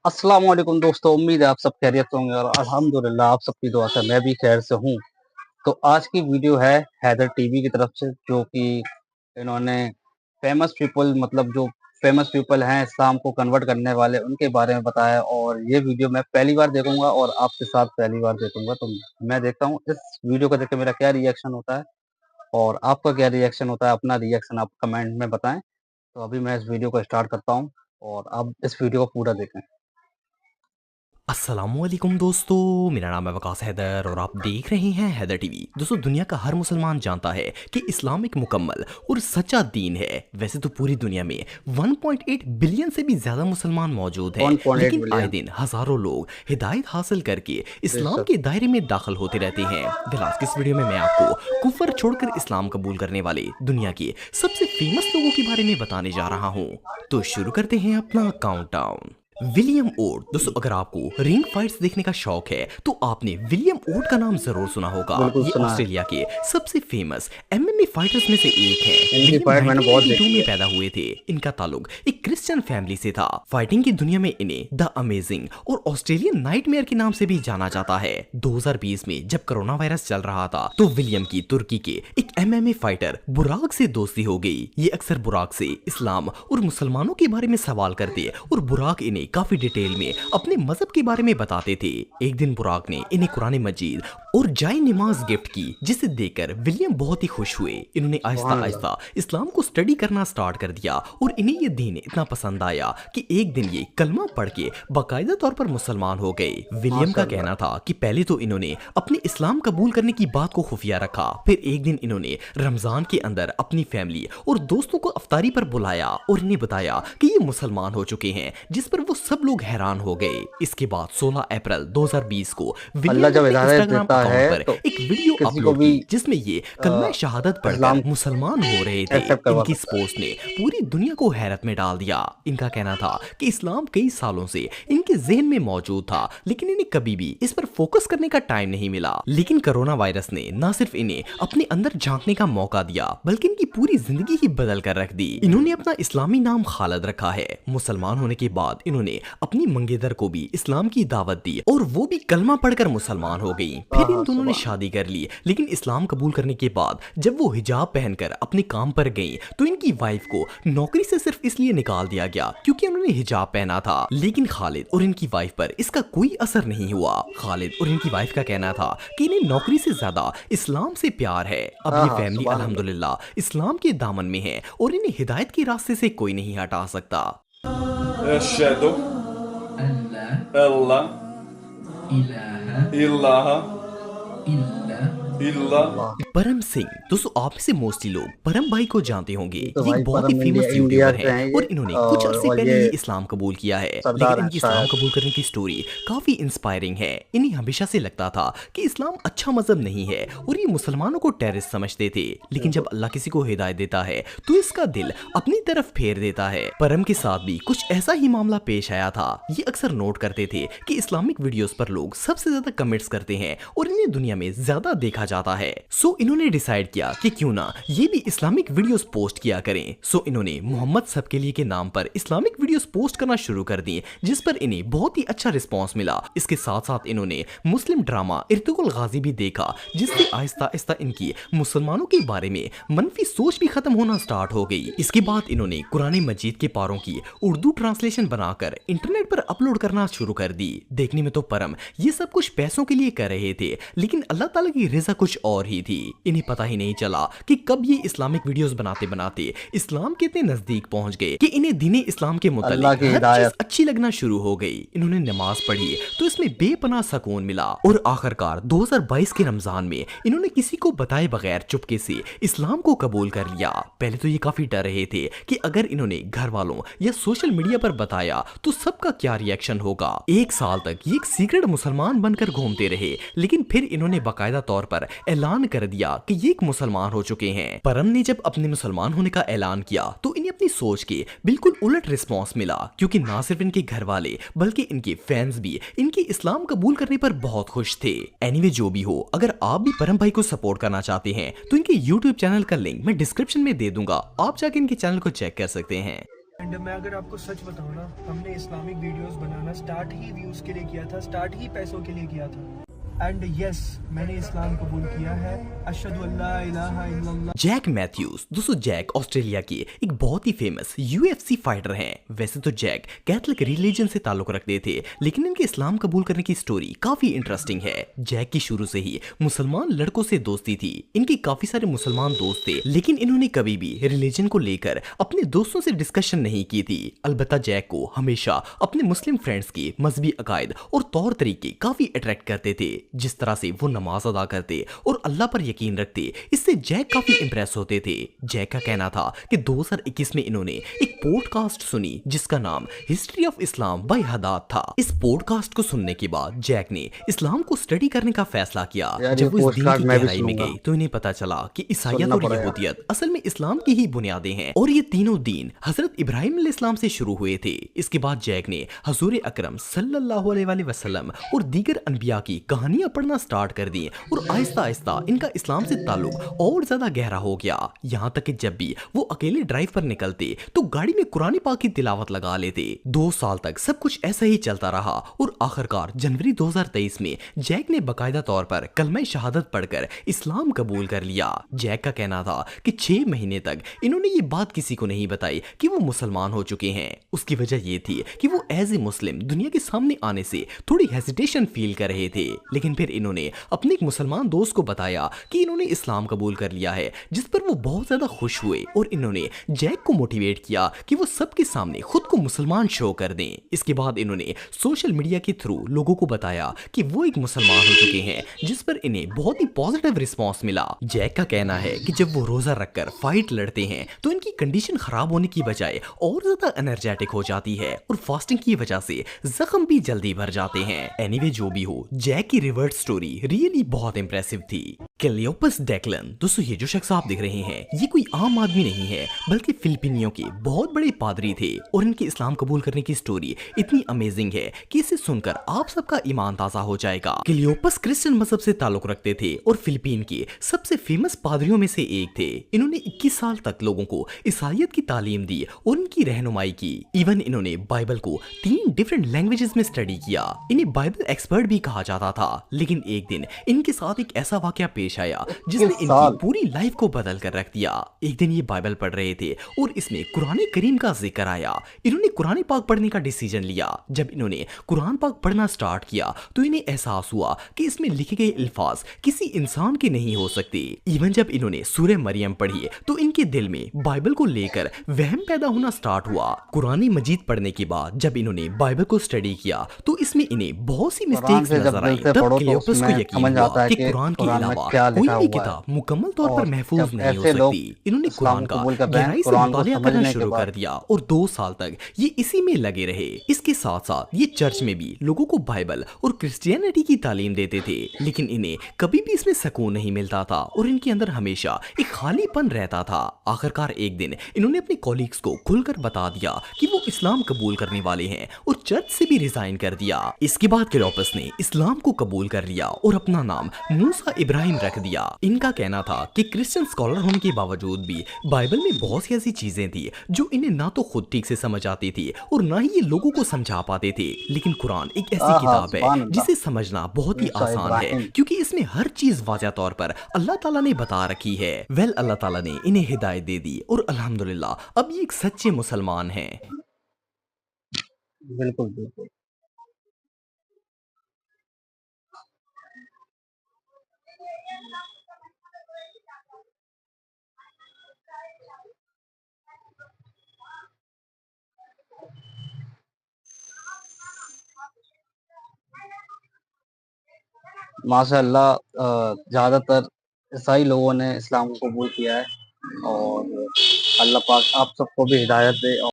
अस्सलाम वालेकुम दोस्तों, उम्मीद है आप सब खैरियत से होंगे और अल्हम्दुलिल्लाह आप सबकी दुआ से मैं भी खैर से हूँ। तो आज की वीडियो है हैदर टीवी की तरफ से, जो कि इन्होंने फेमस पीपल मतलब जो फेमस पीपल हैं इस्लाम को कन्वर्ट करने वाले, उनके बारे में बताया। और ये वीडियो मैं पहली बार देखूँगा और आपके साथ पहली बार देखूँगा, तो मैं देखता हूँ इस वीडियो को देख के मेरा क्या रिएक्शन होता है और आपका क्या रिएक्शन होता है। अपना रिएक्शन आप कमेंट में बताएँ। तो अभी मैं इस वीडियो को स्टार्ट करता हूँ और आप इस वीडियो को पूरा देखें। अस्सलामुअलैकुम दोस्तों, मेरा नाम है वकास हैदर और आप देख रहे हैं हैदर टीवी। दोस्तों, दुनिया का हर मुसलमान जानता है कि इस्लाम एक मुकम्मल और सच्चा दीन है। वैसे तो पूरी दुनिया में 1.8 बिलियन से भी ज़्यादा मुसलमान मौजूद हैं, 1.8 लेकिन आए बिलियन। दिन हज़ारों लोग हिदायत हासिल करके इस्लाम बेशक। के दायरे में दाखिल होते रहते हैं। आज की इस वीडियो में मैं आपको कुफर छोड़कर इस्लाम कबूल करने वाले दुनिया के सबसे फेमस लोगों के बारे में बताने जा रहा हूँ। तो शुरू करते हैं अपना काउंटडाउन। विलियम ओट। दोस्तों, अगर आपको रिंग फाइट्स देखने का शौक है तो आपने विलियम ओट का नाम जरूर सुना होगा। बिल्कुल ये सुना है। ऑस्ट्रेलिया के सबसे फेमस एमएमए फाइटर्स में से एक हैं। इनकी विलियम फाइट मैंने बहुत 1992 देखी में है। पैदा हुए थे। इनका ताल्लुक एक क्रिश्चियन फैमिली से था। फाइटिंग की दुनिया में इन्हें द अमेजिंग और ऑस्ट्रेलियन नाइटमेयर के नाम से भी जाना जाता है। 2020 में जब कोरोना वायरस चल रहा था तो विलियम की तुर्की के एक एमएमए फाइटर बुराक से दोस्ती हो गई। ये अक्सर बुराक से इस्लाम और मुसलमानों के बारे में सवाल करते और बुराक इन्हें काफी डिटेल में अपने मजहब के बारे में बताते थे। एक दिन बुराक ने इन्हें कुरान मजीद और जाय नमाज गिफ्ट की, जिसे देखकर विलियम बहुत ही खुश हुए। इन्होंने आहिस्ता सुभान अल्लाह। आहिस्ता इस्लाम को स्टडी करना स्टार्ट कर दिया और इन्हें ये दीन इतना पसंद आया कि एक दिन ये कलमा पढ़ के बाकायदा तौर पर मुसलमान हो गए। विलियम का माशाअल्लाह। कहना था कि पहले तो इन्होंने अपने इस्लाम कबूल करने की बात को खुफिया रखा, फिर एक दिन इन्होंने रमजान के अंदर अपनी फैमिली और दोस्तों को अफ्तारी पर बुलाया और इन्हें बताया कि ये मुसलमान हो चुके हैं, जिस पर वो सब लोग हैरान हो गए। इसके बाद 16 अप्रैल 2020 को विलियम अल्लाह ने जब अपने हिदायत इंस्टाग्राम देता है अकाउंट पर तो एक वीडियो किसी को अपलोड भी की जिसमें ये कलमा शहादत पढ़कर इस्लाम मुसलमान हो रहे थे। एक्सेप्ट करवा इनकी इस सकता है। पोस्ट ने पूरी दुनिया को हैरत में डाल दिया। इनका कहना था कि इस्लाम कई सालों से इनके ज़हन में मौजूद था, लेकिन इन्हें कभी भी इस पर फोकस करने का टाइम नहीं मिला। लेकिन कोरोना वायरस ने न सिर्फ इन्हें अपने अंदर झांकने का मौका दिया, बल्कि इनकी पूरी जिंदगी ही बदल कर रख दी। इन्होंने अपना इस्लामी नाम खालिद रखा है। मुसलमान होने के बाद इन्होंने अपनी मंगेतर को भी इस्लाम की दावत दी और वो भी कलमा पढ़कर मुसलमान हो गई। फिर इन दोनों ने सुभान। शादी कर ली, लेकिन इस्लाम कबूल करने के बाद जब वो हिजाब पहनकर अपने काम पर गई तो इनकी वाइफ को नौकरी से सिर्फ इसलिए निकाल दिया गया क्योंकि उन्होंने हिजाब पहना था। लेकिन खालिद और इनकी वाइफ पर इसका कोई असर नहीं हुआ। खालिद और इनकी वाइफ का कहना था कि इन्हें नौकरी से ज्यादा इस्लाम से प्यार है। अब ये फैमिली सुभान अल्लाह। अल्हम्दुलिल्लाह इस्लाम के दामन में है और इन्हें हिदायत के रास्ते से कोई नहीं हटा सकता। أشهد ألا أن لا إله إله إلا إلا वाह। परम सिंह। दोस्तों, आप में से मोस्टली लोग परम भाई को जानते होंगे। तो ये भाई एक बहुत ही परम फेमस इंडिया यूट्यूबर से हैं हैं ये, और इन्होंने कुछ अरसे और पहले ये ही इस्लाम कबूल किया है। सरदार लेकिन हैं इनकी इस्लाम शायद। कबूल करने की स्टोरी काफी इंस्पायरिंग है। इन्हें हमेशा से लगता था कि इस्लाम अच्छा मजहब नहीं है और ये मुसलमानों को टेररिस्ट समझते थे। लेकिन जब अल्लाह किसी को हिदायत देता है तो इसका दिल अपनी तरफ फेर देता है। परम के साथ भी कुछ ऐसा ही मामला पेश आया था। ये अक्सर नोट करते थे कि इस्लामिक वीडियोस पर लोग सबसे ज्यादा कमेंट्स करते हैं और इन्हें दुनिया में ज्यादा देखा जाता है। सो इन्होंने डिसाइड किया कि क्यों ना ये भी इस्लामिक वीडियोस पोस्ट किया करें। सो इन्होंने मोहम्मद सबके लिए के नाम पर इस्लामिक वीडियोस पोस्ट करना शुरू कर दी, जिस पर इन्हें बहुत ही अच्छा रिस्पांस मिला। इसके साथ साथ इन्होंने मुस्लिम ड्रामा इर्तुगरुल गाजी भी देखा, जिससे आहिस्ता आहिस्ता इनकी मुसलमानों के बारे में मनफी सोच भी खत्म होना स्टार्ट हो गई। इसके बाद इन्होंने कुरान मजीद के पारों की उर्दू ट्रांसलेशन बनाकर इंटरनेट पर अपलोड करना शुरू कर दी। देखने में तो परम ये सब कुछ पैसों के लिए कर रहे थे, लेकिन अल्लाह ताला की रज़ा कुछ और ही थी। इन्हें पता ही नहीं चला कि कब ये इस्लामिक वीडियोस बनाते बनाते इस्लाम के इतने नजदीक पहुंच गए कि इन्हें दीन इस्लाम के अल्लाह मुतालिक की हर चीज हिदायत। अच्छी लगना शुरू हो गई। इन्होंने नमाज पढ़ी तो इसमें बेपनाह सुकून मिला और आखिरकार 2022 के रमजान में इन्होंने किसी को बताए बगैर चुपके से इस्लाम को कबूल कर लिया। पहले तो ये काफी डर रहे थे कि अगर इन्होंने घर वालों या सोशल मीडिया पर बताया तो सबका क्या रिएक्शन होगा। एक साल तक ये एक सीक्रेट मुसलमान बनकर घूमते रहे, लेकिन फिर इन्होंने बाकायदा तौर पर ऐलान कर दिया कि ये एक मुसलमान हो चुके हैं। परम ने जब अपने मुसलमान होने का ऐलान किया तो इन्हें अपनी सोच के बिल्कुल उलट रिस्पॉन्स मिला, क्योंकि ना सिर्फ इनके घर वाले बल्कि इनके फैंस भी इनके इस्लाम कबूल करने पर बहुत खुश थे। एनीवे जो भी हो, अगर आप भी परम भाई को सपोर्ट करना चाहते हैं तो इनके यूट्यूब चैनल का लिंक मैं डिस्क्रिप्शन में दे दूंगा, आप जाके इनके चैनल को चेक कर सकते हैं। اینڈ میں اگر آپ کو سچ بتاؤں نا، ہم نے اسلامک ویڈیوز بنانا سٹارٹ ہی ویوز کے لیے کیا تھا، سٹارٹ ہی پیسوں کے لیے کیا تھا. اینڈ یس، میں نے اسلام قبول کیا ہے. اشہد ان لا الہ الا اللہ. Jack Matthews. دوستو جیک آسٹریلیا کے ایک بہت ہی فیمس UFC فائٹر ہیں. ویسے تو جیک کیتھولک ریلیجن سے تعلق رکھتے تھے، لیکن ان کے اسلام قبول کرنے کی سٹوری کافی انٹرسٹنگ ہے. جیک کی شروع سے ہی مسلمان لڑکوں سے دوستی تھی. ان کے کافی سارے مسلمان دوست تھے، لیکن انہوں نے کبھی بھی ریلیجن کو لے کر اپنے دوستوں سے ڈسکشن نہیں کی تھی. البتہ جیک کو ہمیشہ اپنے مسلم فرینڈز کے مذہبی عقائد اور طور طریقے کافی اٹریکٹ کرتے تھے. جس طرح سے وہ نماز ادا کرتے اور اللہ پر یقین رکھتے، اس سے جیک کافی امپریس ہوتے تھے. جیک کا کہنا تھا کہ 2021 میں انہوں نے ایک پوڈ کاسٹ سنی جس کا نام ہسٹری آف اسلام بائی حداد تھا. اس پوڈ کاسٹ کو سننے کے بعد جیک نے اسلام کو اسٹڈی کرنے کا فیصلہ کیا. جب وہ اس دین کی گہرائی میں گئی تو انہیں پتا چلا کہ عیسائیت اور یہودیت اصل میں اسلام کی ہی بنیادیں ہیں، اور یہ تینوں دین حضرت ابراہیم علیہ السلام سے شروع ہوئے تھے. اس کے بعد جیک نے حضور اکرم صلی اللہ علیہ وآلہ وسلم اور دیگر انبیاء کی کہانیاں پڑھنا سٹارٹ کر دی، اور آہستہ آہستہ ان کا اسلام سے تعلق اور زیادہ گہرا ہو گیا. یہاں تک کہ جب بھی وہ اکیلے ڈرائیو پر نکلتے تو گاڑی میں قرآن پاک کی تلاوت لگا لیتے. 2 سال تک سب کچھ ایسا ہی چلتا رہا، اور آخرکار جنوری 2023 میں جیک نے باقاعدہ طور پر کلمہ شہادت پڑھ کر اسلام قبول کر لیا. جیک کا کہنا تھا کہ 6 مہینے تک انہوں نے یہ بات کسی کو نہیں بتائی کہ وہ مسلمان ہو چکے ہیں. اس کی وجہ یہ تھی کہ وہ ایز اے مسلم دنیا کے سامنے آنے سے تھوڑی ہیزیٹیشن فیل کر رہے تھے. لیکن پھر انہوں نے اپنے ایک مسلمان دوست کو بتایا کہ انہوں نے اسلام قبول کر لیا ہے، جس پر وہ بہت زیادہ خوش ہوئے، اور انہوں نے جیک کو موٹیویٹ کیا کہ وہ سب کے سامنے خود کو مسلمان شو کر دیں. اس کے بعد انہوں نے سوشل میڈیا کے تھرو لوگوں کو بتایا کہ وہ ایک مسلمان ہو چکے ہیں، جس پر انہیں بہت ہی پازیٹیو رسپانس ملا. جیک کا کہنا ہے کہ جب وہ روزہ رکھ کر فائٹ لڑتے ہیں تو ان کی کنڈیشن خراب ہونے کی بجائے اور زیادہ انرجیٹک ہو جاتی ہے، اور فاسٹنگ کی وجہ سے زخم بھی جلدی بھر جاتے ہیں. اینی وے جو بھی ہو، جیک کی ریورٹ سٹوری ریئلی بہت امپریسو تھی. کلیوپس ڈیکلن. دوستو یہ جو شخص آپ دیکھ رہے ہیں یہ کوئی عام آدمی نہیں ہے، بلکہ فلپینیوں کے بہت بڑے پادری تھے، اور ان کے اسلام قبول کرنے کی سٹوری اتنی امیزنگ ہے کہ اسے سن کر آپ سب کا ایمان تازہ ہو جائے گا. کلیوپس کرسچن مذہب سے تعلق رکھتے تھے اور فلپین کے سب سے فیمس پادریوں میں سے ایک تھے. انہوں نے 21 سال تک لوگوں کو عیسائیت کی تعلیم دی اور ان کی رہنمائی کی. ایون انہوں نے بائبل کو 3 ڈیفرنٹ لینگویجز میں اسٹڈی کیا. انہیں بائبل ایکسپرٹ بھی کہا جاتا تھا. لیکن ایک دن ان کے ساتھ ایک ایسا واقعہ پیش آیا جس نے ان کی پوری لائف کو بدل کر رکھ دیا. ایک دن یہ بائبل پڑھ رہے تھے اور اس میں قرآن کریم کا ذکر آیا. انہوں نے قرآن پاک پڑھنے کا ڈیسیجن لیا. جب انہوں نے قرآن پاک پڑھنا سٹارٹ کیا تو انہیں احساس ہوا کہ اس میں لکھے گئے الفاظ کسی انسان کے نہیں ہو سکتے. ایون جب انہوں نے سورہ مریم پڑھی تو ان کے دل میں بائبل کو لے کر وہم پیدا ہونا سٹارٹ ہوا. قرآن مجید پڑھنے کے بعد جب انہوں نے بائبل کو اسٹڈی کیا تو اس میں انہیں بہت سی مسٹیکس نظر آئیں. تب کلیوپس کو یقین ہوا کہ قرآن کے علاوہ کوئی بھی کتاب مکمل طور پر محفوظ نہیں ہو سکتی. انہوں نے قرآن کا گہرائی سے مطالعہ کرنا شروع کر دیا اور 2 سال تک یہ اسی میں لگے رہے. اس کے ساتھ ساتھ یہ چرچ میں بھی لوگوں کو بائبل اور کرسچینٹی کی تعلیم دیتے تھے، لیکن انہیں کبھی بھی اس میں سکون نہیں ملتا تھا اور ان کے اندر ہمیشہ ایک خالی پن رہتا تھا. آخرکار ایک دن انہوں نے اپنے کولیگز کو کھل کر بتا دیا کہ وہ اسلام قبول کرنے والے ہیں اور چرچ سے بھی ریزائن کر دیا. اس کے بعد کلیوپس نے اسلام کو قبول کر لیا اور اپنا نام موسیٰ ابراہیم رکھ دیا. ان کا کہنا تھا کہ کرسچن اسکالر ہونے کے باوجود بھی بائبل میں بہت سی ایسی چیزیں تھی جو انہیں نہ تو خود ٹھیک سے سمجھ آتی تھی اور نہ ہی یہ لوگوں کو سمجھا پاتے تھے. لیکن قرآن ایک ایسی کتاب ہے جسے سمجھنا بہت ہی آسان ہے، کیونکہ اس میں ہر چیز واضح طور پر اللہ تعالیٰ نے بتا رکھی ہے. اللہ تعالیٰ نے انہیں ہدایت دے دی اور الحمدللہ اب یہ ایک سچے مسلمان ہیں. بالکل بالکل. ماشاء اللہ زیادہ تر عیسائی لوگوں نے اسلام کو قبول کیا ہے، اور اللہ پاک آپ سب کو بھی ہدایت دے.